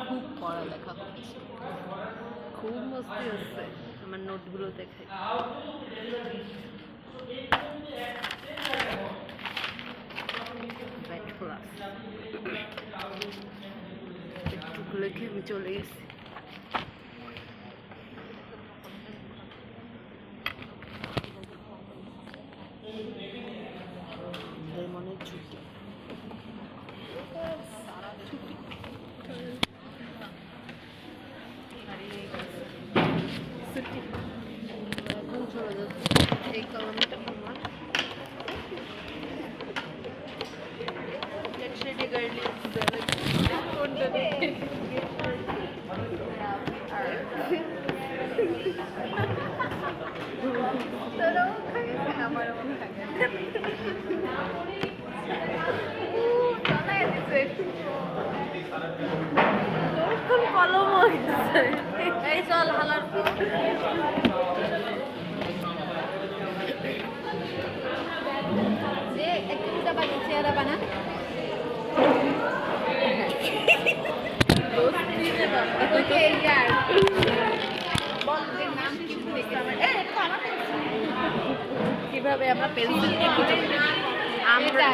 খুব পড়ালেখা করছে, খুব মস্তি হচ্ছে। আমার নোটগুলো দেখাই। একটু লিখে আমি চলে গেছি। মনে ছুটি এখন চলে যাচ্ছে। এই কলমটা আমার কলম এই চল হালার যে একটা বানা চেহারা বানা কিভাবে আমরা পেন্সিল আমরা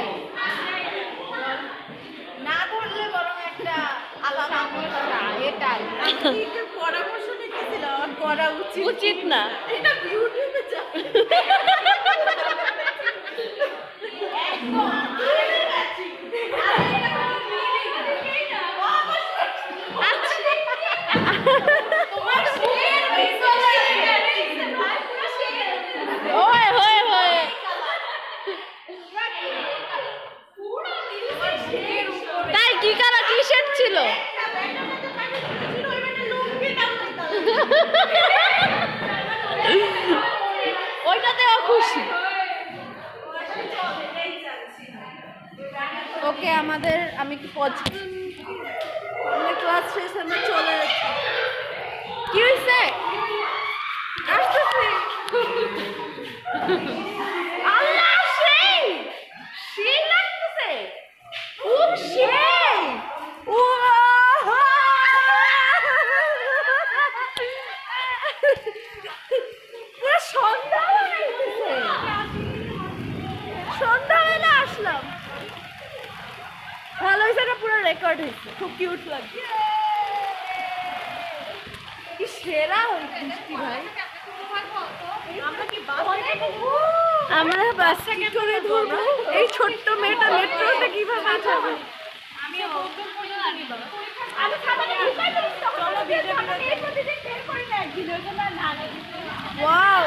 না ধরলে বরং একটা আলাদা এটাই পরামর্শ নিতেছিল করা উচিত না, এটা ইউটিউবে তাই কি কালা টি শার্ট ছিল ওইটাতেও খুশি। ওকে আমাদের আমি কি ক্লাস শেষ আমরা চলে যাচ্ছি। কি হয়েছে আসতেছি আল্লাহ সেই সেই লাগতেছে খুব সেই পুরো সন্ধ্যাবেলা আসলাম। ভালো হয়েছে, এটা পুরো রেকর্ড হয়েছে, খুব কিউট লাগছে। কি সেরা হয়েছে ভাই। আমরা বাসটা কি করে ধরবো? এই ছোট্ট মেয়েটা মেট্রোতে কিভাবে যাবে? Wow,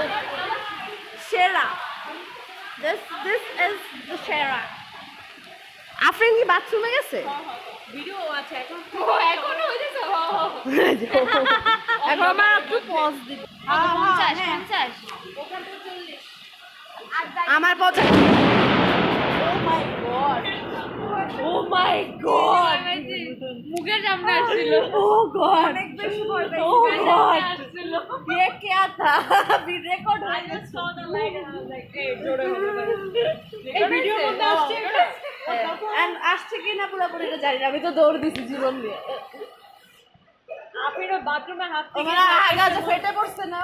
সেরা। This is the সেরা। আফরিন কি বাথরুমে গেছে? ভিডিও আছে এখন। এখনো হইছে। এখন আমার একটু পজ দিই। 50 ওখান থেকে 40 আমার 50। ও মাই গড মুখের সামনে আসছিল। ও গড অনেক বেশি ভয় পেয়েছি। ও গড ये क्या था? अभी रिकॉर्ड हो गया। So the light like a জোরে এই ভিডিও করতে আসছে এন্ড আসছে কিনা পুরোপুরি এটা জানি না, আমি তো দৌড় দিছি জীবন দিয়ে। আপনি বাথরুমে হাত থেকে আগা যে ফেটে পড়ছে না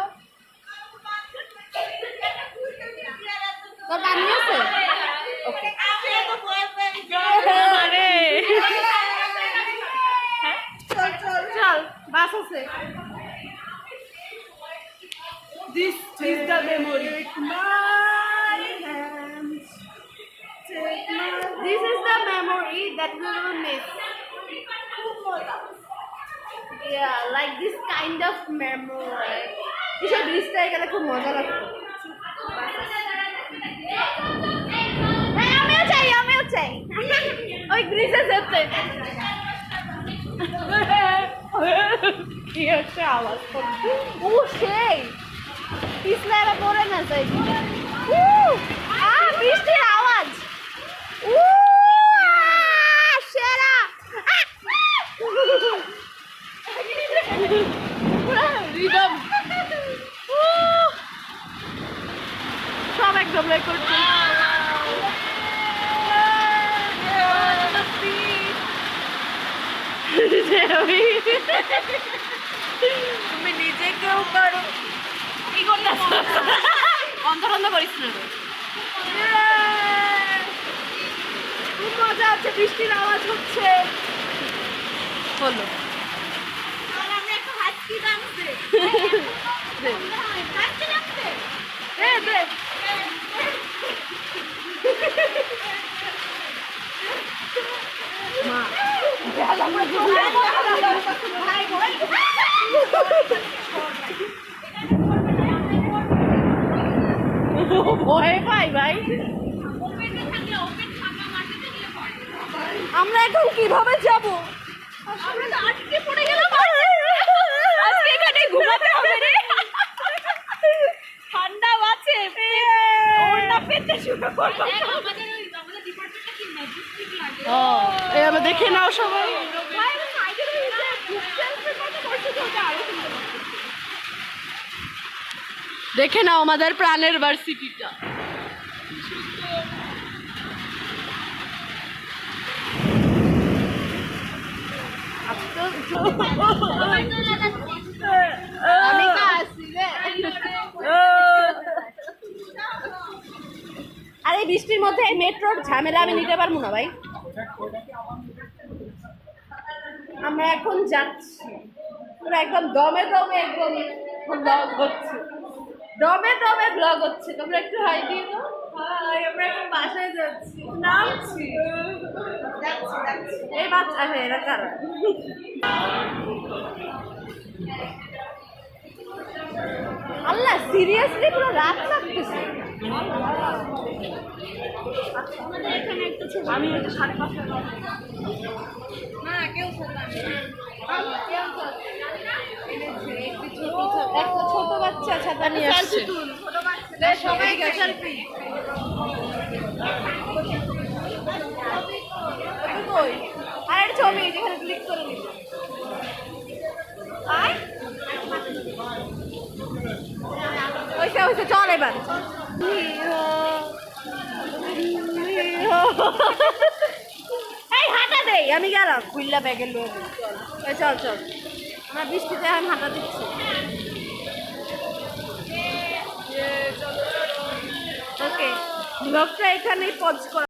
তো পানি আছে। ওকে আরে চল চল চল বাস আছে। This is the memory. This is the memory that we will miss. Yeah, like this kind of memory. এসব ব্রিজটায় গেলে খুব মজা লাগতো। আমিও চাই ওই ব্রিজে যেতে। কি একটা আওয়াজ ও সেই পিছলে এবার পড়ে না যাই। বৃষ্টির আওয়াজ সেরা রিদম সব একদম রেকর্ড করছি। তুমি তুমি নিজে কেউ করো কি করতে অন্তরন্ধ করিস না খুব মজা হচ্ছে বৃষ্টির আওয়াজ হচ্ছে হলো ভয় পাই ভাই আমরা এখন কিভাবে যাব আমরা তো আটকে পড়ে গেলাম আজকে এখানে ঘুমাতে হবে রে ঠান্ডা আছে ওড়না পেতে শুরু করব আমাদের ডিপার্টমেন্টটা কি ম্যাজিস্টিক লাগে এই আমরা দেখে নাও সবাই দেখে নাও আমাদের প্রাণের ভার্সিটিটা আর এই বৃষ্টির মধ্যে এই মেট্রোর ঝামেলা আমি নিতে পারবো না ভাই আমরা এখন যাচ্ছি পুরো একদম দমে দমে একদম ব্লগ হচ্ছে দমে দমে ব্লগ হচ্ছে তোমরা একটু হাই দিয়ে দাও হাই আমরা এখন বাসায় যাচ্ছি নামছি এই বাচ্চা হ্যাঁ এরা কারা আল্লাহ সিরিয়াসলি পুরো রাত লাগতেছে আমি এটা 5:30 না কেউ একটা ছোট বাচ্চা ছাতা নিয়ে আসছে সবাই সেলফি আর একটা ছবি যেখানে ক্লিক করে নিব ওইসে চল এবার এই হাঁটা দেই আমি গেলাম খুললা ব্যাগের লোক চল চল আমার বৃষ্টিতে আমি হাঁটা দিচ্ছি ওকে ব্লগটা এখানেই পজ করা